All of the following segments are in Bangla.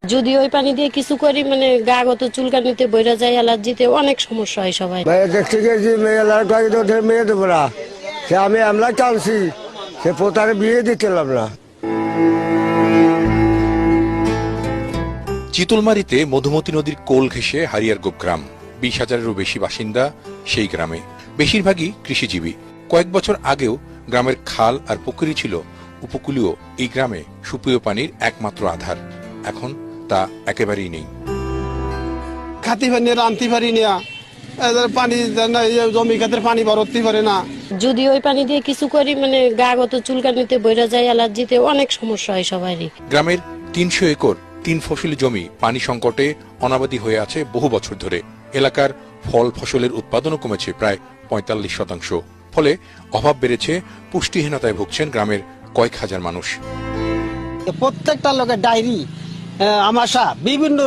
যদি ওই পানি দিয়ে কিছু করি মানে গা গত চুলকানিতে বইরা যায়, অ্যালার্জিতে অনেক সমস্যা হয় সবাই। দেখতে গেছি মেয়ে দেবো না, সে আমি আমলা টানছি, সে পোতারে বিয়ে দিতেলাম না। চিতলমারীতে মধুমতি নদীর কোল ঘেঁষে হারিয়ারগোপ গ্রাম। 20,000-এরও বেশি বাসিন্দা সেই গ্রামে, বেশিরভাগই কৃষিজীবী। কয়েক বছর আগেও গ্রামের খাল আর পুকুরি ছিল উপকূলীয় এই গ্রামে সুপেয় পানির একমাত্র আধার। এখন তা একেবারেই নেই। খাতি পানি রান্তি পারি না, পানি জমি খাতের পানি ভরতে পারে না। যদি ওই পানি দিয়ে কিছু করি মানে গা গত চুলকানিতে বইরা যায়, অ্যালার্জিতে অনেক সমস্যা হয় সবারই। গ্রামের 300 একর 3 ফসলি জমি পানি সংকটে অনাবাদি হয়ে আছে বহু বছর ধরে। এলাকার ফল ফসলের উৎপাদনও কমেছে প্রায় 45%। ফলে অভাব বেড়েছে, পুষ্টিহীনতায় ভুগছেন গ্রামের কয়েক হাজার মানুষ। প্রত্যেকটা লোকের ডায়রি, আমাশা, বিভিন্ন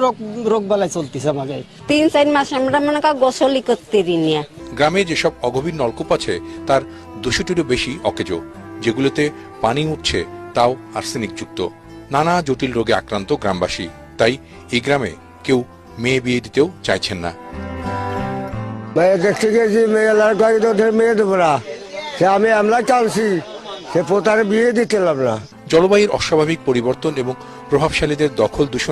রোগ বালাই চলতেছে। আমাকে 3-4 মাস আমরা মনে কর গোসলই করতে রিনিয়া। গ্রামে যেসব অগভীর নলকূপ আছে তার 200-টিরও বেশি অকেজো। যেগুলোতে পানি উঠছে তাও আর্সেনিক যুক্ত। নানা জটিল রোগে আক্রান্ত গ্রামবাসী। তাই এই গ্রামে কেউ মেয়ে বিয়ে দিতেও চাইছেন না। দেখতে গেছি মেয়ে দেবো না, সে আমি আমলা টানছি, সে পোতারে বিয়ে দিতেলাম না। জলবায়ুর অস্বাভাবিক পরিবর্তন এবং প্রভাবশালীদের দখল দূষণ